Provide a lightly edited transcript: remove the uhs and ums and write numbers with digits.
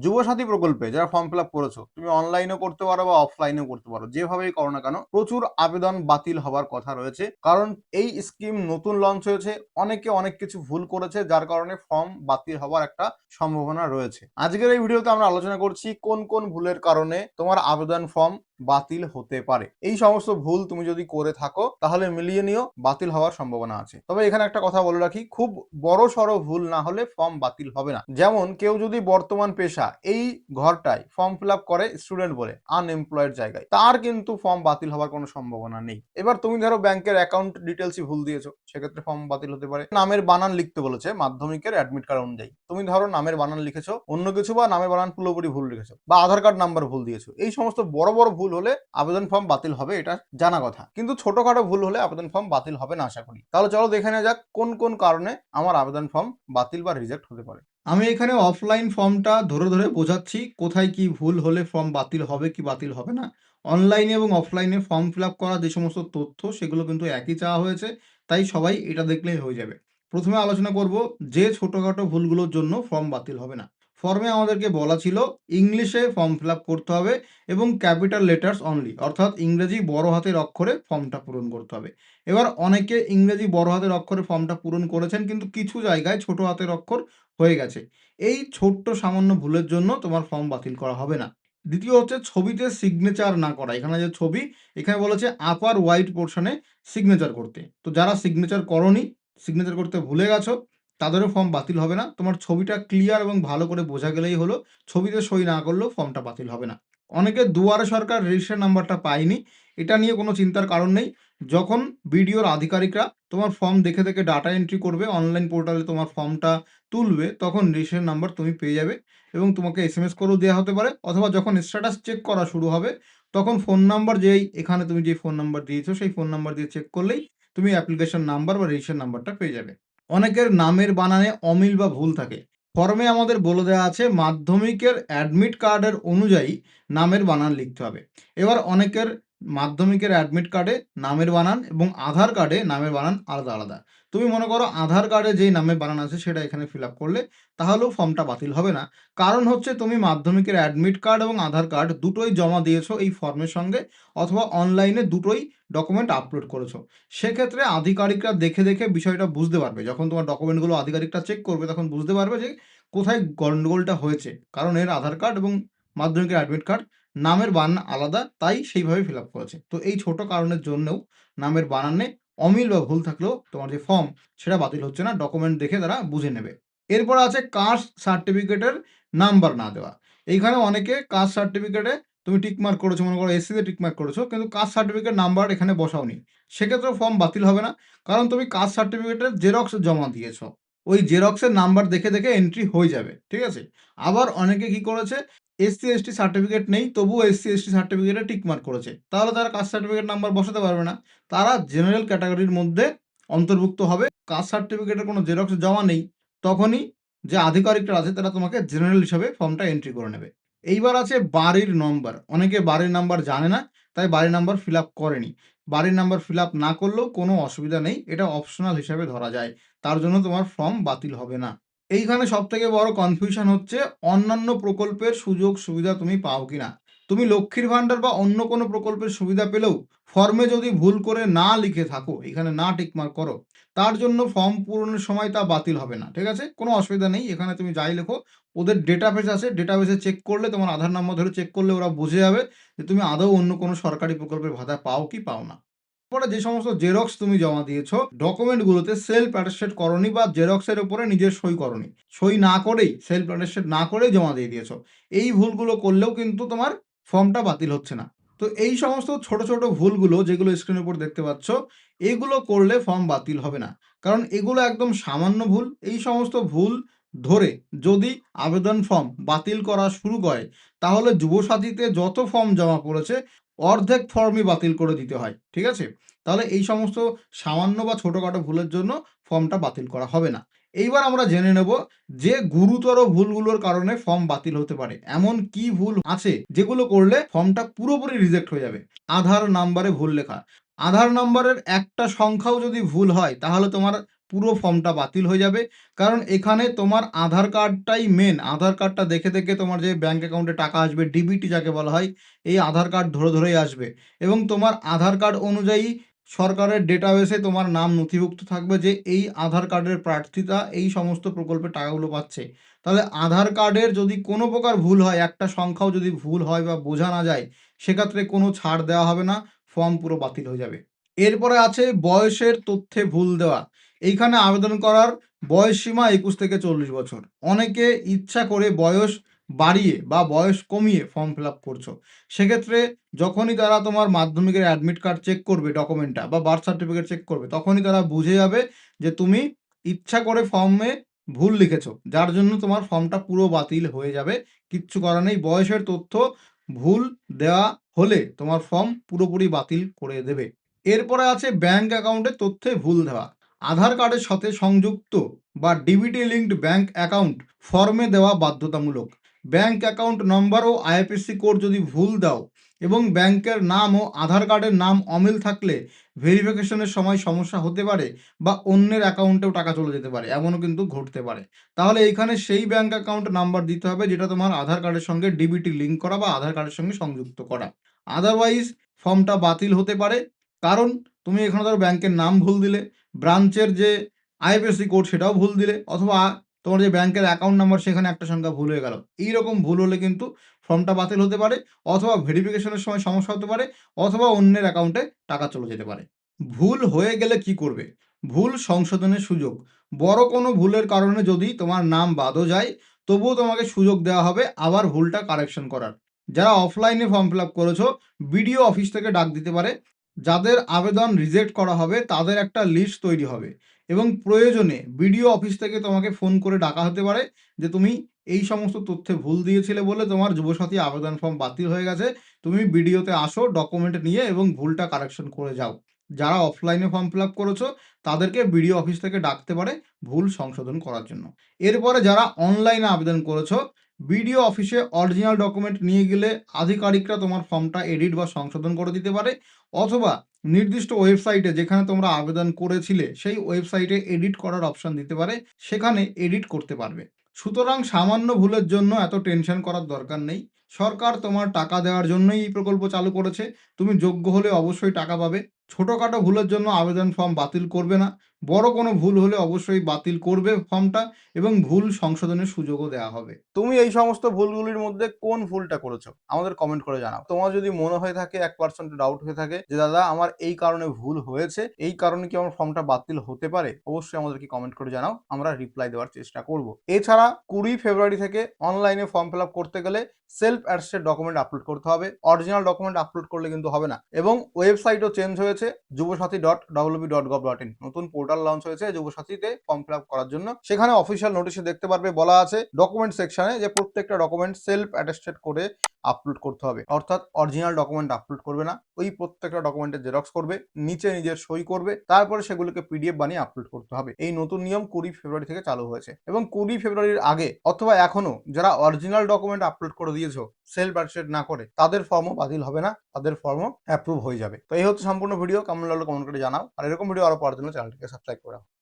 যুবসাথী প্রকল্পে যারা form fill up করেছো, তুমি অনলাইনেও করতে পারো বা অফলাইনেও করতে পারো, যেভাবেই করো না কেন প্রচুর আবেদন বাতিল হবার কথা রয়েছে। কারণ এই স্কিম নতুন লঞ্চ হয়েছে, অনেকে অনেক কিছু ভুল করেছে, যার কারণে ফর্ম বাতিল হবার একটা সম্ভাবনা রয়েছে। আজকের এই ভিডিওতে আমরা আলোচনা করছি কোন কোন ভুলের কারণে তোমার আবেদন ফর্ম বাতিল হতে পারে। এই সমস্ত ভুল তুমি যদি করে থাকো তাহলে মিলিয়ে নিও, বাতিল হওয়ার সম্ভাবনা আছে। তবে এখানে একটা কথা বলে রাখি, খুব বড় সড়ো ভুল না হলে ফর্ম বাতিল হবে না। যেমন কেউ যদি বর্তমান পেশা এই ঘরটায় ফর্ম ফিল আপ করে স্টুডেন্ট বলে আনএমপ্লয়েড জায়গায়, তার কিন্তু ফর্ম বাতিল হওয়ার কোনো সম্ভাবনা নেই। এবার তুমি ধরো ব্যাংকের অ্যাকাউন্ট ডিটেলসই ভুল দিয়েছো, সেক্ষেত্রে ফর্ম বাতিল হতে পারে। নামের বানান লিখতে বলেছে মাধ্যমিকের অ্যাডমিট কার্ড অনুযায়ী, তুমি ধরো নামের বানান লিখেছো অন্য কিছু, বা নামের বানান পুরোপুরি ভুল লিখেছো, বা আধার কার্ড নাম্বার ভুল দিয়েছো, এই সমস্ত বড় বড় ভুল হলে আবেদন ফর্ম বাতিল হবে, এটা জানা কথা। কিন্তু ছোটখাটো ভুল হলে আবেদন ফর্ম বাতিল হবে না আশা করি। তাহলে চলো দেখে নেওয়া যাক কোন কোন কারণে আমার আবেদন ফর্ম বাতিল বা রিজেক্ট হতে পারে। আমি এখানে অফলাইন ফর্মটা ধরে ধরে বোঝাচ্ছি কোথায় কি ভুল হলে ফর্ম বাতিল হবে কি বাতিল হবে না। অনলাইনে এবং অফলাইনে ফর্ম ফিল আপ করা যে সমস্ত তথ্য সেগুলো কিন্তু একই চাওয়া হয়েছে, তাই সবাই এটা দেখলেই হয়ে যাবে। প্রথমে আলোচনা করব যে ছোটখাটো ভুলগুলোর জন্য ফর্ম বাতিল হবে না। ফর্মে আমাদেরকে বলা ছিল ইংলিশে ফর্ম ফিল আপ করতে হবে এবং ক্যাপিটাল লেটার্স অনলি, অর্থাৎ ইংরেজি বড় হাতের অক্ষরে ফর্মটা পূরণ করতে হবে। এবার অনেকে ইংরেজি বড় হাতের অক্ষরে ফর্মটা পূরণ করেছেন, কিন্তু কিছু জায়গায় ছোট হাতের অক্ষর হয়ে গেছে। এই ছোট্ট সামান্য ভুলের জন্য তোমার ফর্ম বাতিল করা হবে না। দ্বিতীয় হচ্ছে ছবিতে সিগনেচার না করা। এখানে যে ছবি, এখানে বলেছে আপার হোয়াইট পোর্শনে সিগনেচার করতে। তো যারা সিগনেচার করনি, সিগনেচার করতে ভুলে গেছো, তাদেরও ফর্ম বাতিল হবে না। তোমার ছবিটা ক্লিয়ার এবং ভালো করে বোঝা গেলেই হলো, ছবিতে সই না করলেও ফর্মটা বাতিল হবে না। অনেকে দুয়ারে সরকার রেজিস্ট্রেশন নাম্বারটা পায়নি, এটা নিয়ে কোনো চিন্তার কারণ নেই। যখন বিডিওর আধিকারিকরা তোমার ফর্ম দেখে দেখে ডাটা এন্ট্রি করবে, অনলাইন পোর্টালে তোমার ফর্মটা তুলবে, তখন রেজিস্ট্রেশন নাম্বার তুমি পেয়ে যাবে এবং তোমাকে এসএমএস করেও দেওয়া হতে পারে, অথবা যখন স্ট্যাটাস চেক করা শুরু হবে তখন ফোন নাম্বার যেই এখানে তুমি যে ফোন নাম্বার দিয়েছো সেই ফোন নাম্বার দিয়ে চেক করলেই তুমি অ্যাপ্লিকেশন নাম্বার বা রেজিস্ট্রেশন নাম্বারটা পেয়ে যাবে। অনেকের নামের বানানে অমিল বা ভুল থাকে। ফর্মে আমাদের বলে দেওয়া আছে মাধ্যমিকের অ্যাডমিট কার্ডের অনুযায়ী নামের বানান লিখতে হবে। এবার অনেকের মাধ্যমিকের অ্যাডমিট কার্ডে নামের বানান এবং আধার কার্ডে নামের বানান আলাদা আলাদা। তুমি মনে করো আধার কার্ডে যেই নামের বানান আছে সেটা এখানে ফিল আপ করলে তাহলেও ফর্মটা বাতিল হবে না। কারণ হচ্ছে তুমি মাধ্যমিকের অ্যাডমিট কার্ড এবং আধার কার্ড দুটোই জমা দিয়েছো এই ফর্মের সঙ্গে, অথবা অনলাইনে দুটোই ডকুমেন্ট আপলোড করেছো। সেক্ষেত্রে আধিকারিকরা দেখে দেখে বিষয়টা বুঝতে পারবে। যখন তোমার ডকুমেন্টগুলো আধিকারিকরা চেক করবে তখন বুঝতে পারবে যে কোথায় গন্ডগোলটা হয়েছে, কারণ এর আধার কার্ড এবং মাধ্যমিকের অ্যাডমিট কার্ড নামের বানান আলাদা, তাই সেইভাবে ফিল আপ করেছে। তো এই ছোট কারণের জন্যও নামের বানানে অমিল বা ভুল থাকলেও তোমার যে ফর্ম সেটা বাতিল হচ্ছে না, ডকুমেন্ট দেখে তারা বুঝে নেবে। এরপর আছে কাস্ট সার্টিফিকেটের নাম্বার না দেওয়া। এইখানে অনেকে কাস্ট সার্টিফিকেটে তুমি টিক মার্ক করেছো, মনে করো এসসিতে টিক মার্ক করেছো, কিন্তু কাস্ট সার্টিফিকেট নাম্বার এখানে বসাওনি, সেক্ষেত্রেও ফর্ম বাতিল হবে না। কারণ তুমি কাস্ট সার্টিফিকেটের জেরক্স জমা দিয়েছো, ওই জেরক্সের নাম্বার দেখে দেখে এন্ট্রি হয়ে যাবে, ঠিক আছে। আবার অনেকে কি করেছে, এসসি এসটি সার্টিফিকেট নেই তবুও এসসি এসটি সার্টিফিকেটে টিক মার্ক করেছে, তাহলে তারা কাস্ট সার্টিফিকেট নাম্বার বসাতে পারবে না, তারা জেনারেল ক্যাটাগরির মধ্যে অন্তর্ভুক্ত হবে। কাস্ট সার্টিফিকেটের কোনো জেরক্স জমা নেই, তখনই যে আধিকারিকরা আছে তারা তোমাকে জেনারেল হিসাবে ফর্মটা এন্ট্রি করে নেবে। এইবার আছে বাড়ির নম্বর। অনেকে বাড়ির নাম্বার জানে না, তাই বাড়ির নাম্বার ফিল আপ করেনি। বাড়ির নাম্বার ফিল আপ না করলেও কোনো অসুবিধা নেই, এটা অপশনাল হিসাবে ধরা যায়, তার জন্য তোমার ফর্ম বাতিল হবে না। এইখানে সবথেকে বড় কনফিউশন হচ্ছে অন্যান্য প্রকল্পের সুযোগ সুবিধা তুমি পাও কিনা। তুমি লক্ষ্মীর ভান্ডার বা অন্য কোনো প্রকল্পের সুবিধা পেলেও ফর্মে যদি ভুল করে না লিখে থাকো, এখানে না টিকমার্ক করো, তার জন্য ফর্ম পূরণের সময় তা বাতিল হবে না, ঠিক আছে, কোনো অসুবিধা নেই। এখানে তুমি যাই লেখো, ওদের ডেটাবেস আছে, ডেটাবেসে চেক করলে তোমার আধার নাম্বার ধরে চেক করলে ওরা বুঝে যাবে যে তুমি আদৌ অন্য কোনো সরকারি প্রকল্পের ভাতা পাও কি পাও না। পরে যে সমস্ত জেরক্স তুমি জমা দিয়েছো, ডকুমেন্টগুলোতে সেলফ অ্যাটেস্টেড করনি বা জেরক্সের উপরে নিজের সই করনি, সই না করেই সেলফ অ্যাটেস্টেড না করেই জমা দিয়ে দিয়েছো, এই ভুলগুলো করলেও কিন্তু তোমার ফর্মটা বাতিল হচ্ছে না। তো এই সমস্ত ছোট ছোট ভুলগুলো যেগুলো স্ক্রিনের উপর দেখতে পাচ্ছ, এগুলো করলে ফর্ম বাতিল হবে না, কারণ এগুলো একদম সামান্য ভুল। এই সমস্ত ভুল ধরে যদি আবেদন ফর্ম বাতিল করা শুরু করে, তাহলে যুবসাথীতে যত ফর্ম জমা পড়েছে অর্ধেক ফর্মই বাতিল করে দিতে হয়, ঠিক আছে। তাহলে এই সমস্ত সামান্য বা ছোটখাটো ভুলের জন্য ফর্মটা বাতিল করা হবে না। এইবার আমরা জেনে নেব যে গুরুতর ভুলগুলোর কারণে ফর্ম বাতিল হতে পারে। এমন কি ভুল আছে যেগুলো করলে ফর্মটা পুরোপুরি রিজেক্ট হয়ে যাবে। আধার নাম্বারে ভুল লেখা। আধার নাম্বারের একটা সংখ্যাও যদি ভুল হয় তাহলে তোমার পুরো ফর্মটা বাতিল হয়ে যাবে। কারণ এখানে তোমার আধার কার্ডটাই মেন। আধার কার্ডটা দেখে দেখে তোমার যে ব্যাঙ্ক অ্যাকাউন্টে টাকা আসবে, ডিবিটি যাকে বলা হয়, এই আধার কার্ড ধরে ধরেই আসবে এবং তোমার আধার কার্ড অনুযায়ী সরকারের ডেটাবেসে তোমার নাম নথিভুক্ত থাকবে যে এই আধার কার্ডের প্রার্থীতা এই সমস্ত প্রকল্পের টাকাগুলো পাচ্ছে। তাহলে আধার কার্ডের যদি কোনো প্রকার ভুল হয়, একটা সংখ্যাও যদি ভুল হয় বা বোঝা না যায়, সেক্ষেত্রে কোনো ছাড় দেওয়া হবে না, ফর্ম পুরো বাতিল হয়ে যাবে। এরপরে আছে বয়সের তথ্যে ভুল দেওয়া। এইখানে আবেদন করার বয়স সীমা 21 থেকে 40 বছর। অনেকে ইচ্ছা করে বয়স বাড়িয়ে বা বয়স কমিয়ে ফর্ম ফিল আপ করছো। সেক্ষেত্রে যখনই তারা তোমার মাধ্যমিকের অ্যাডমিট কার্ড চেক করবে ডকুমেন্টটা বা বার্থ সার্টিফিকেট চেক করবে, তখনই তারা বুঝে যাবে যে তুমি ইচ্ছা করে ফর্মে ভুল লিখেছো, যার জন্য তোমার ফর্মটা পুরো বাতিল হয়ে যাবে। কিচ্ছু করার নেই, বয়সের তথ্য ভুল দেওয়া হলে তোমার ফর্ম পুরোপুরি বাতিল করে দেবে। এরপরে আছে ব্যাঙ্ক অ্যাকাউন্টের তথ্যে ভুল দেওয়া। আধার কার্ডের সাথে সংযুক্ত বা ডিবিটি লিঙ্কড ব্যাঙ্ক অ্যাকাউন্ট ফর্মে দেওয়া বাধ্যতামূলক। ব্যাঙ্ক অ্যাকাউন্ট নম্বর ও আইএফএসসি কোড যদি ভুল দাও এবং ব্যাংকের নাম ও আধার কার্ডের নাম অমিল থাকলে ভেরিফিকেশনের সময় সমস্যা হতে পারে বা অন্যের অ্যাকাউন্টেও টাকা চলে যেতে পারে, এমনও কিন্তু ঘটতে পারে। তাহলে এইখানে সেই ব্যাঙ্ক অ্যাকাউন্ট নাম্বার দিতে হবে যেটা তোমার আধার কার্ডের সঙ্গে ডিবিটি লিঙ্ক করা বা আধার কার্ডের সঙ্গে সংযুক্ত করা। আদারওয়াইজ ফর্মটা বাতিল হতে পারে, কারণ তুমি এখানে ধরো ব্যাংকের নাম ভুল দিলে, ব্রাঞ্চের যে আইএফএসসি কোড সেটাও ভুল দিলে, অথবা তোমার যে ব্যাংকের অ্যাকাউন্ট নাম্বার সেখানে একটা সংখ্যা ভুল হয়ে গেল। এইরকম ভুল হলে কিন্তু ফর্মটা বাতিল হতে পারে, অথবা ভেরিফিকেশনের সময় সমস্যা হতে পারে, অথবা অন্যের অ্যাকাউন্টে টাকা চলে যেতে পারে। ভুল হয়ে গেলে কি করবে? ভুল সংশোধনের সুযোগ। বড় কোনো ভুলের কারণে যদি তোমার নাম বাদও যায়, তবুও তোমাকে সুযোগ দেওয়া হবে আবার ভুলটা কারেকশন করার। যারা অফলাইনে ফর্ম ফিল আপ করেছো, বিডিও অফিস থেকে ডাক দিতে পারে। যাদের আবেদন রিজেক্ট করা হবে তাদের একটা লিস্ট তৈরি হবে এবং প্রয়োজনে বিডিও অফিস থেকে তোমাকে ফোন করে ডাকা হতে পারে যে তুমি এই সমস্ত তথ্যে ভুল দিয়েছিলে বলে তোমার যুবসাথী আবেদন ফর্ম বাতিল হয়ে গেছে, তুমি বিডিওতে আসো ডকুমেন্ট নিয়ে এবং ভুলটা কারেকশন করে যাও। যারা অফলাইনে ফর্ম ফিল আপ করেছো তাদেরকে বিডিও অফিস থেকে ডাকতে পারে ভুল সংশোধন করার জন্য। এরপরে যারা অনলাইনে আবেদন করেছো, বিডিও অফিসে অরিজিনাল ডকুমেন্ট নিয়ে গেলে আধিকারিকরা তোমার ফর্মটা এডিট বা সংশোধন করে দিতে পারে, অথবা নির্দিষ্ট ওয়েবসাইটে যেখানে তোমরা আবেদন করেছিলে সেই ওয়েবসাইটে এডিট করার অপশন দিতে পারে, সেখানে এডিট করতে পারবে। সুতরাং সামান্য ভুলের জন্য এত টেনশন করার দরকার নেই। সরকার তোমার টাকা দেওয়ার জন্যই এই প্রকল্প চালু করেছে, তুমি যোগ্য হলে অবশ্যই টাকা পাবে। ছোটোখাটো ভুলের জন্য আবেদন ফর্ম বাতিল করবে না, বড় কোনো ভুল হলে অবশ্যই বাতিল করবে ফর্মটা এবং ভুল সংশোধনের সুযোগও দেওয়া হবে। তুমি এই সমস্ত ভুলগুলির মধ্যে কোন ভুলটা করেছো আমাদের কমেন্ট করে জানাও। তোমার যদি মনে হয়ে থাকে 1% ডাউট হয়ে থাকে যে দাদা আমার এই কারণে ভুল হয়েছে, এই কারণে কি আমার ফর্মটা বাতিল হতে পারে, অবশ্যই আমাদেরকে কমেন্ট করে জানাও, আমরা রিপ্লাই দেওয়ার চেষ্টা করব। এছাড়া 20 ফেব্রুয়ারি থেকে অনলাইনে ফর্ম ফিল আপ করতে গেলে সেলফ অ্যাটেস্টেড ডকুমেন্ট আপলোড করতে হবে, অরিজিনাল ডকুমেন্ট আপলোড করলে কিন্তু হবে না। এবং ওয়েবসাইটও চেঞ্জ হয়েছে, যুবসাথী.wb.gov.in, নতুন পোর্টাল লঞ্চ হয়েছে যুবসাথীতে ফর্ম ফিল আপ করার জন্য। সেখানে অফিসিয়াল নোটিশে দেখতে পারবে বলা আছে ডকুমেন্ট সেকশনে যে প্রত্যেকটা ডকুমেন্ট সেলফ অ্যাটেস্টেড করে আপলোড করতে হবে, অর্থাৎ অরিজিনাল ডকুমেন্ট আপলোড করবে না, ওই প্রত্যেকটা ডকুমেন্টের জেরক্স করবে, নিচে নিজের সই করবে, তারপরে সেগুলোকে পিডিএফ বানিয়ে আপলোড করতে হবে। এই নতুন নিয়ম 20 ফেব্রুয়ারি থেকে চালু হয়েছে এবং 20 ফেব্রুয়ারির আগে অথবা এখনো যারা অরিজিনাল ডকুমেন্ট আপলোড করে দিয়েছো সেলফ অ্যাটেস্টেড না করে, তাদের ফর্মও বাতিল হবে না, তাদের ফর্মও অ্যাপ্রুভ হয়ে যাবে। তো এই হচ্ছে সম্পূর্ণ ভিডিও, কেমন লাগলো কমেন্ট করে জানাও, আর এরকম ভিডিও আরো পাওয়ার জন্য চ্যানেলটিকে সাবস্ক্রাইব করে রাখো।